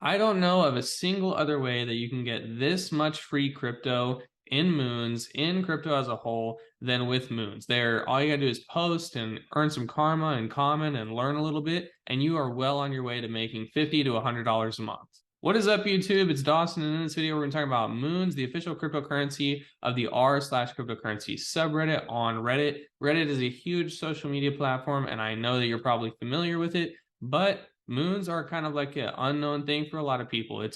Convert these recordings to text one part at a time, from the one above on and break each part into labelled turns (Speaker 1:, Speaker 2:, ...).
Speaker 1: I don't know of a single other way that you can get this much free crypto in Moons, in crypto as a whole, than with Moons. There, all you gotta do is post and earn some karma and comment and learn a little bit, and you are well on your way to making $50 to $100 a month. What is up, YouTube? It's Dawson, and in this video, we're gonna talk about Moons, the official cryptocurrency of the r/cryptocurrency subreddit on Reddit. Reddit is a huge social media platform, and I know that you're probably familiar with it, but Moons are kind of like an unknown thing for a lot of people.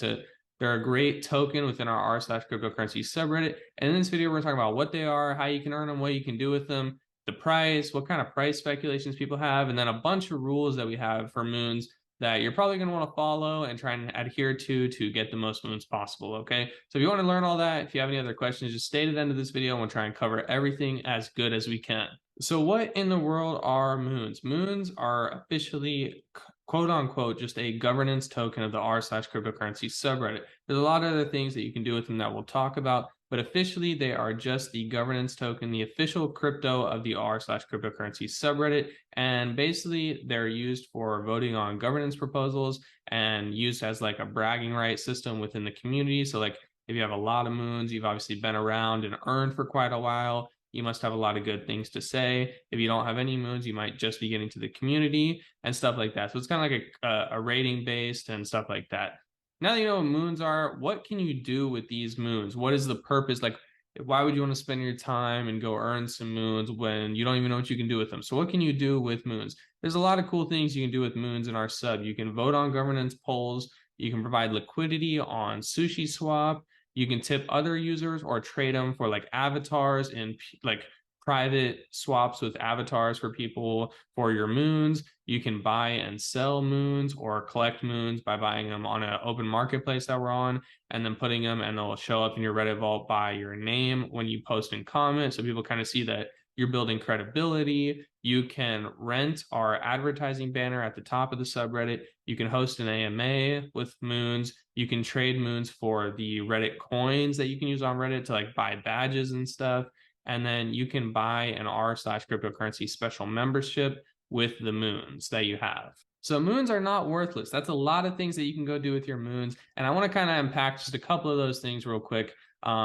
Speaker 1: They're a great token within our r/cryptocurrency subreddit. And in this video, we're talking about what they are, how you can earn them, what you can do with them, the price, what kind of price speculations people have, and then a bunch of rules that we have for Moons that you're probably going to want to follow and try and adhere to get the most Moons possible. Okay. So if you want to learn all that, if you have any other questions, just stay to the end of this video and we'll try and cover everything as good as we can. So what in the world are Moons? Moons are officially quote unquote just a governance token of the r/cryptocurrency subreddit. There's a lot of other things that you can do with them that we'll talk about, but officially they are just the governance token, the official crypto of the r/cryptocurrency subreddit. And basically they're used for voting on governance proposals and used as like a bragging right system within the community. So like if you have a lot of Moons, you've obviously been around and earned for quite a while, you must have a lot of good things to say. If you don't have any Moons, you might just be getting to the community and stuff like that. So it's kind of like a rating based and stuff like that. Now that you know what Moons are, what can you do with these Moons? What is the purpose? Like, why would you want to spend your time and go earn some Moons when you don't even know what you can do with them? So what can you do with Moons? There's a lot of cool things you can do with Moons in our sub. You can vote on governance polls. You can provide liquidity on Sushi Swap. You can tip other users or trade them for like avatars and like private swaps with avatars for people for your Moons. You can buy and sell Moons or collect Moons by buying them on an open marketplace that we're on and then putting them, and they'll show up in your Reddit vault by your name when you post and comment. So people kind of see that you're building credibility. You can rent our advertising banner at the top of the subreddit. You can host an AMA with Moons. You can trade Moons for the Reddit coins that you can use on Reddit to like buy badges and stuff. And then you can buy an r/cryptocurrency special membership with the Moons that you have. So Moons are not worthless. That's a lot of things that you can go do with your Moons. And I want to kind of unpack just a couple of those things real quick.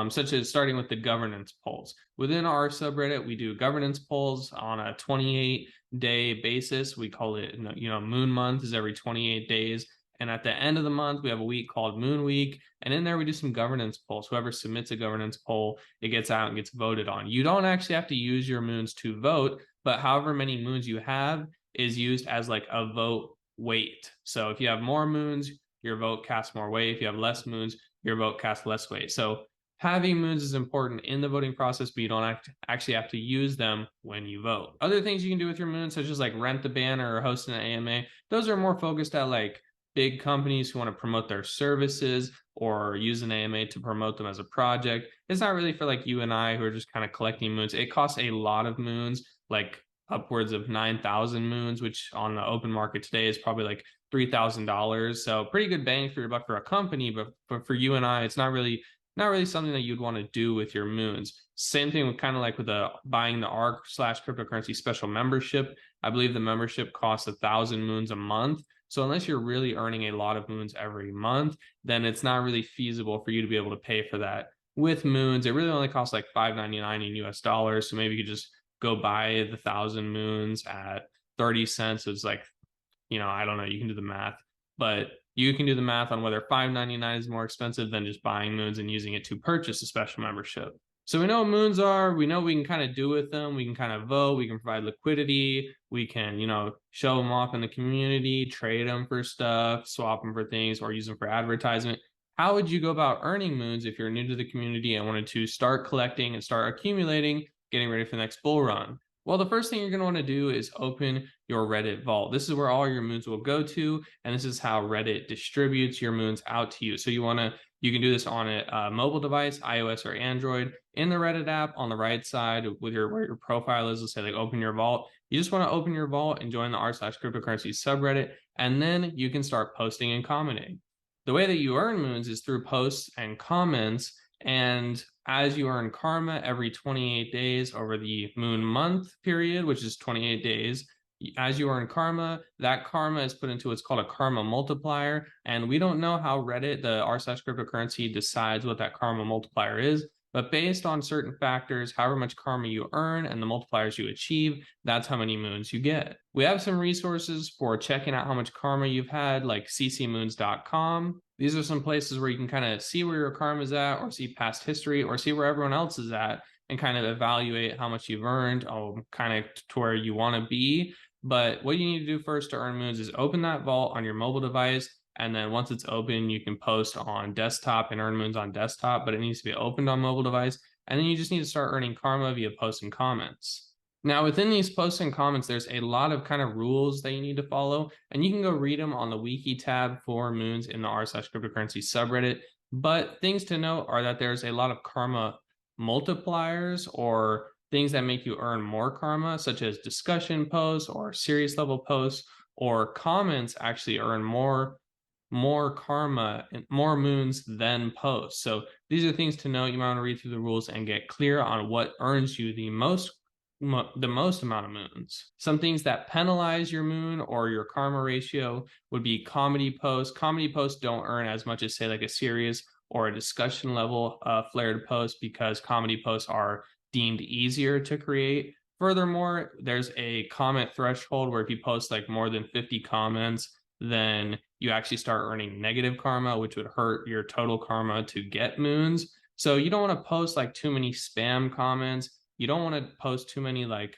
Speaker 1: Such as starting with the governance polls. Within our subreddit, we do governance polls on a 28-day basis. We call it, Moon Month is every 28 days. And at the end of the month, we have a week called Moon Week. And in there, we do some governance polls. Whoever submits a governance poll, it gets out and gets voted on. You don't actually have to use your Moons to vote, but however many Moons you have is used as like a vote weight. So if you have more Moons, your vote casts more weight. If you have less Moons, your vote casts less weight. So having Moons is important in the voting process, but you don't actually have to use them when you vote. Other things you can do with your Moons, such as like rent the banner or host an AMA, those are more focused at like big companies who want to promote their services or use an AMA to promote them as a project. It's not really for like you and I who are just kind of collecting Moons. It costs a lot of Moons, like upwards of 9,000 Moons, which on the open market today is probably like $3,000. So pretty good bang for your buck for a company, but for you and I, it's not really something that you'd want to do with your Moons. Same thing with kind of like with buying the r/cryptocurrency special membership. I believe the membership costs 1,000 Moons a month. So unless you're really earning a lot of Moons every month, then it's not really feasible for you to be able to pay for that. With Moons, it really only costs like $5.99 in US dollars. So maybe you could just go buy the 1,000 Moons at 30 cents. It's like, I don't know, you can do the math, but you can do the math on whether $5.99 is more expensive than just buying Moons and using it to purchase a special membership. So we know what Moons are. We know what we can kind of do with them. We can kind of vote. We can provide liquidity. We can, show them off in the community, trade them for stuff, swap them for things, or use them for advertisement. How would you go about earning Moons if you're new to the community and wanted to start collecting and start accumulating, getting ready for the next bull run? Well, the first thing you're going to want to do is open your Reddit vault. This is where all your Moons will go to, and this is how Reddit distributes your Moons out to you. So you can do this on a mobile device, iOS or Android. In the Reddit app, on the right side with where your profile is, let's say like open your vault. You just want to open your vault and join the r/cryptocurrency subreddit, and then you can start posting and commenting. The way that you earn Moons is through posts and comments. And as you earn karma every 28 days over the Moon month period, which is 28 days, as you earn karma, that karma is put into what's called a karma multiplier. And we don't know how Reddit, the r/cryptocurrency, decides what that karma multiplier is. But based on certain factors, however much karma you earn and the multipliers you achieve, that's how many moons you get. We have some resources for checking out how much karma you've had, like CCMoons.com. These are some places where you can kind of see where your karma is at, or see past history, or see where everyone else is at, and kind of evaluate how much you've earned, kind of to where you want to be. But what you need to do first to earn moons is open that vault on your mobile device. And then once it's open, you can post on desktop and earn moons on desktop, but it needs to be opened on mobile device. And then you just need to start earning karma via posts and comments. Now, within these posts and comments, there's a lot of kind of rules that you need to follow, and you can go read them on the wiki tab for moons in the r/cryptocurrency subreddit. But things to note are that there's a lot of karma multipliers, or things that make you earn more karma, such as discussion posts or serious level posts, or comments actually earn more karma and more moons than posts. So these are things to know. You might want to read through the rules and get clear on what earns you the most amount of moons. Some things that penalize your moon or your karma ratio would be comedy posts. Comedy posts don't earn as much as, say, like a serious or a discussion level flared post, because comedy posts are deemed easier to create. Furthermore, there's a comment threshold where if you post like more than 50 comments, then you actually start earning negative karma, which would hurt your total karma to get moons. So you don't want to post like too many spam comments. You don't want to post too many like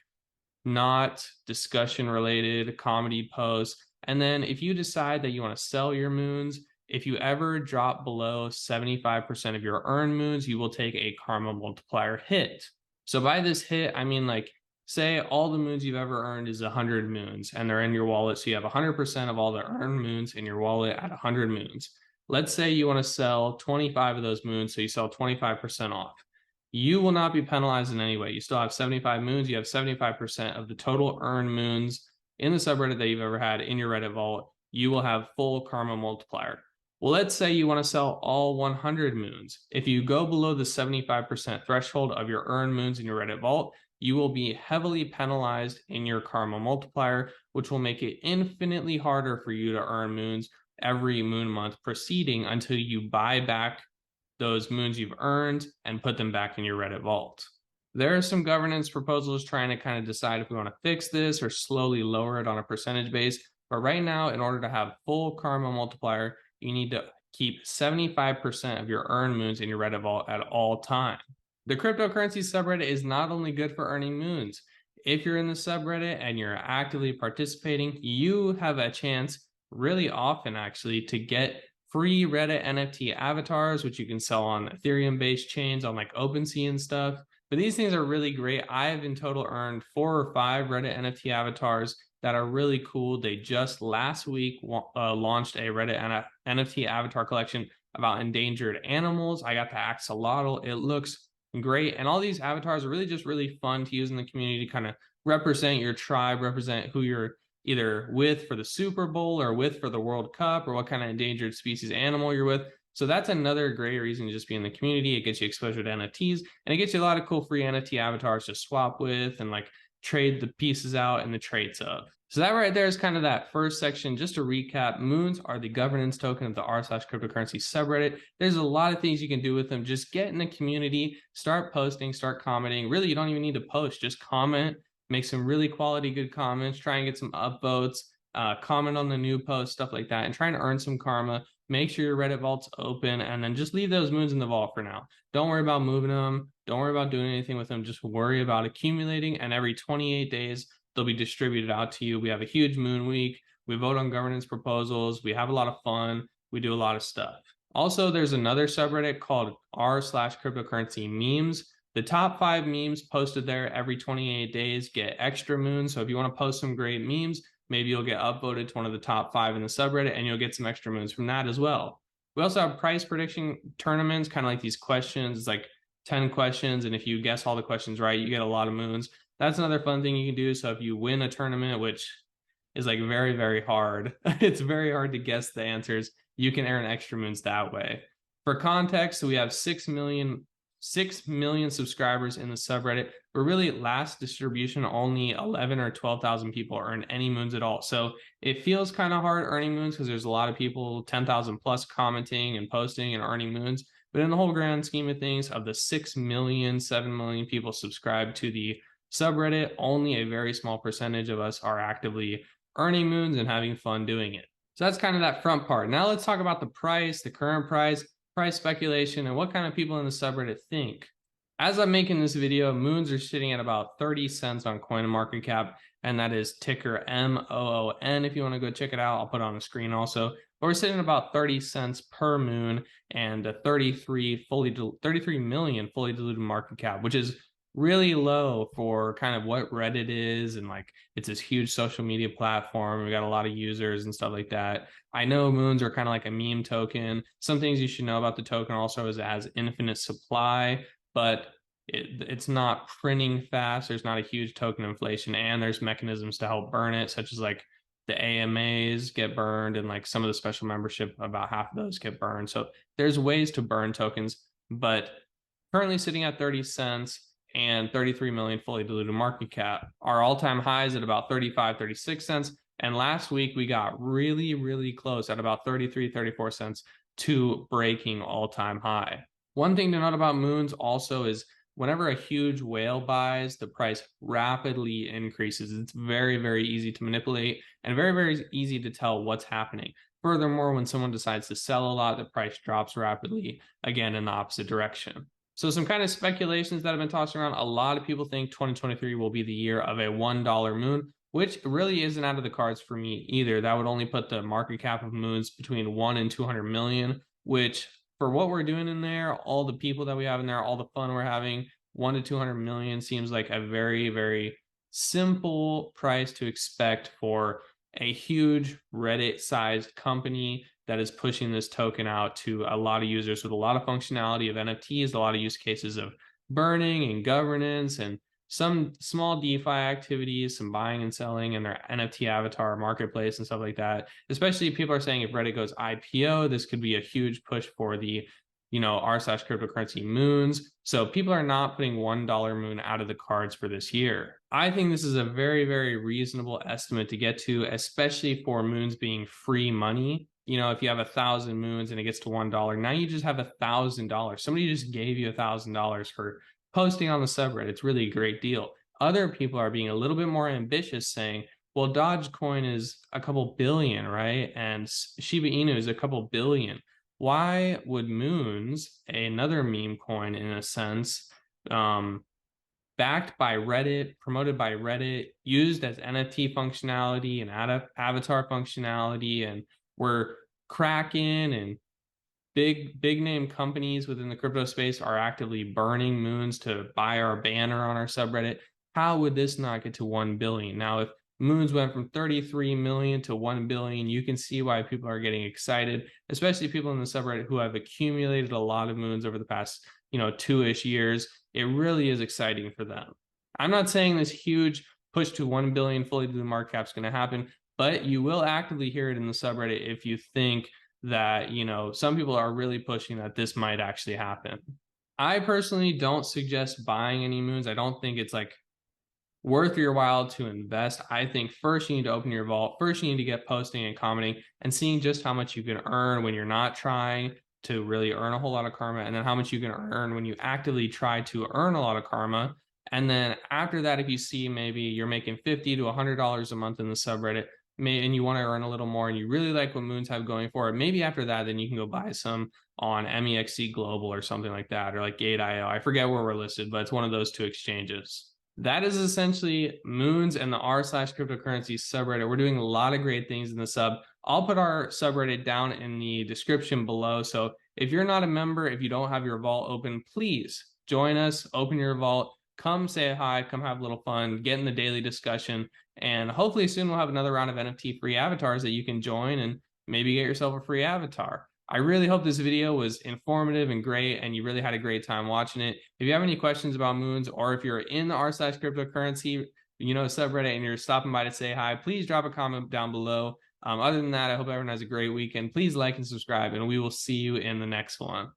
Speaker 1: not discussion related comedy posts. And then if you decide that you want to sell your moons, if you ever drop below 75% of your earned moons, you will take a karma multiplier hit. So by this hit, I mean, like, say all the moons you've ever earned is 100 moons and they're in your wallet. So you have 100% of all the earned moons in your wallet at 100 moons. Let's say you want to sell 25 of those moons. So you sell 25% off. You will not be penalized in any way. You still have 75 moons. You have 75% of the total earned moons in the subreddit that you've ever had in your Reddit vault. You will have full karma multiplier. Well, let's say you want to sell all 100 moons. If you go below the 75% threshold of your earned moons in your Reddit vault, you will be heavily penalized in your karma multiplier, which will make it infinitely harder for you to earn moons every moon month proceeding until you buy back those moons you've earned and put them back in your Reddit vault. There are some governance proposals trying to kind of decide if we want to fix this or slowly lower it on a percentage base. But right now, in order to have full karma multiplier, you need to keep 75% of your earned moons in your Reddit vault at all time. The cryptocurrency subreddit is not only good for earning moons. If you're in the subreddit and you're actively participating, you have a chance really often actually to get free Reddit NFT avatars, which you can sell on Ethereum-based chains on like OpenSea and stuff. But these things are really great. I've in total earned 4 or 5 Reddit NFT avatars that are really cool. They just last week launched a Reddit NFT avatar collection about endangered animals. I got the axolotl. It looks great. And all these avatars are really just really fun to use in the community to kind of represent your tribe, represent who you're either with for the Super Bowl or with for the World Cup, or what kind of endangered species animal you're with. So that's another great reason to just be in the community. It gets you exposure to NFTs, and it gets you a lot of cool free NFT avatars to swap with and like trade the pieces out and the traits of. So that right there is kind of that first section. Just to recap, moons are the governance token of the r/cryptocurrency subreddit. There's a lot of things you can do with them. Just get in the community, start posting, start commenting. Really, you don't even need to post, just comment, make some really quality good comments, try and get some upvotes, comment on the new post, stuff like that, and try and earn some karma. Make sure your Reddit vault's open, and then just leave those moons in the vault for now. Don't worry about moving them. Don't worry about doing anything with them. Just worry about accumulating, and every 28 days, they'll be distributed out to you. We have a huge moon week. We vote on governance proposals. We have a lot of fun. We do a lot of stuff. Also, there's another subreddit called r/cryptocurrency memes. The top 5 memes posted there every 28 days get extra moons. So if you want to post some great memes, maybe you'll get upvoted to one of the top 5 in the subreddit, and you'll get some extra moons from that as well. We also have price prediction tournaments, kind of like these questions. It's like 10 questions, and if you guess all the questions right, you get a lot of moons. That's another fun thing you can do. So if you win a tournament, which is like very, very hard, it's very hard to guess the answers, you can earn extra moons that way. For context, we have 6 million subscribers in the subreddit but really last distribution, only 11 or 12,000 people earned any moons at all. So it feels kind of hard earning moons because there's a lot of people, 10,000 plus, commenting and posting and earning moons. But in the whole grand scheme of things, of the 6 million, 7 million people subscribed to the subreddit, only a very small percentage of us are actively earning moons and having fun doing it. So that's kind of that front part. Now let's talk about the price, the current price speculation, and what kind of people in the subreddit think. As I'm making this video, moons are sitting at about 30 cents on CoinMarketCap, and that is ticker MOON. If you want to go check it out, I'll put it on the screen also. But we're sitting at about 30 cents per moon and a 33 million fully diluted market cap, which is really low for kind of what Reddit is, and like it's this huge social media platform. We got a lot of users and stuff like that. I know moons are kind of like a meme token. Some things you should know about the token also is it has infinite supply, but it's not printing fast. There's not a huge token inflation, and there's mechanisms to help burn it, such as like the AMAs get burned, and like some of the special membership, about half of those get burned. So there's ways to burn tokens, but currently sitting at 30 cents and 33 million fully diluted market cap. Our all-time highs at about 35, 36 cents. And last week we got really, really close at about 33, 34 cents to breaking all-time high. One thing to note about moons also is whenever a huge whale buys, the price rapidly increases. It's very, very easy to manipulate and very, very easy to tell what's happening. Furthermore, when someone decides to sell a lot, the price drops rapidly, again, in the opposite direction. So some kind of speculations that have been tossed around. A lot of people think 2023 will be the year of a $1 moon, which really isn't out of the cards for me either. That would only put the market cap of moons between 1 and 200 million, which for what we're doing in there, all the people that we have in there, all the fun we're having, 1 to 200 million seems like a very, very simple price to expect for a huge Reddit-sized company that is pushing this token out to a lot of users with a lot of functionality of NFTs, a lot of use cases of burning and governance, and some small DeFi activities, some buying and selling in their NFT avatar marketplace and stuff like that. Especially people are saying if Reddit goes IPO, this could be a huge push for the r/cryptocurrency moons. So people are not putting $1 moon out of the cards for this year. I think this is a very, very reasonable estimate to get to, especially for moons being free money. If you have 1,000 moons and it gets to $1, now you just have $1,000. Somebody just gave you $1,000 for posting on the subreddit. It's really a great deal. Other people are being a little bit more ambitious, saying, well, Dogecoin is a couple billion, right? And Shiba Inu is a couple billion. Why would moons, another meme coin in a sense, backed by Reddit, promoted by Reddit, used as NFT functionality and avatar functionality, and we're Kraken and big name companies within the crypto space are actively burning moons to buy our banner on our subreddit. How would this not get to 1 billion? Now, if moons went from 33 million to 1 billion, you can see why people are getting excited, especially people in the subreddit who have accumulated a lot of moons over the past, 2-ish years. It really is exciting for them. I'm not saying this huge push to 1 billion fully diluted market cap is going to happen, but you will actively hear it in the subreddit if you think that, some people are really pushing that this might actually happen. I personally don't suggest buying any moons. I don't think it's like worth your while to invest. I think first you need to open your vault. First you need to get posting and commenting and seeing just how much you can earn when you're not trying to really earn a whole lot of karma, and then how much you can earn when you actively try to earn a lot of karma. And then after that, if you see maybe you're making $50 to $100 a month in the subreddit, and you want to earn a little more and you really like what moons have going for it, maybe after that, then you can go buy some on MEXC Global or something like that, or like Gate.io. I forget where we're listed, but it's one of those two exchanges. That is essentially moons and the r/cryptocurrency subreddit. We're doing a lot of great things in the sub. I'll put our subreddit down in the description below. So if you're not a member, if you don't have your vault open, please join us, open your vault, come say hi, come have a little fun, get in the daily discussion. And hopefully soon we'll have another round of NFT free avatars that you can join and maybe get yourself a free avatar. I really hope this video was informative and great, and you really had a great time watching it. If you have any questions about moons, or if you're in the r/cryptocurrency, subreddit, and you're stopping by to say hi, please drop a comment down below. Other than that, I hope everyone has a great weekend. Please like and subscribe, and we will see you in the next one.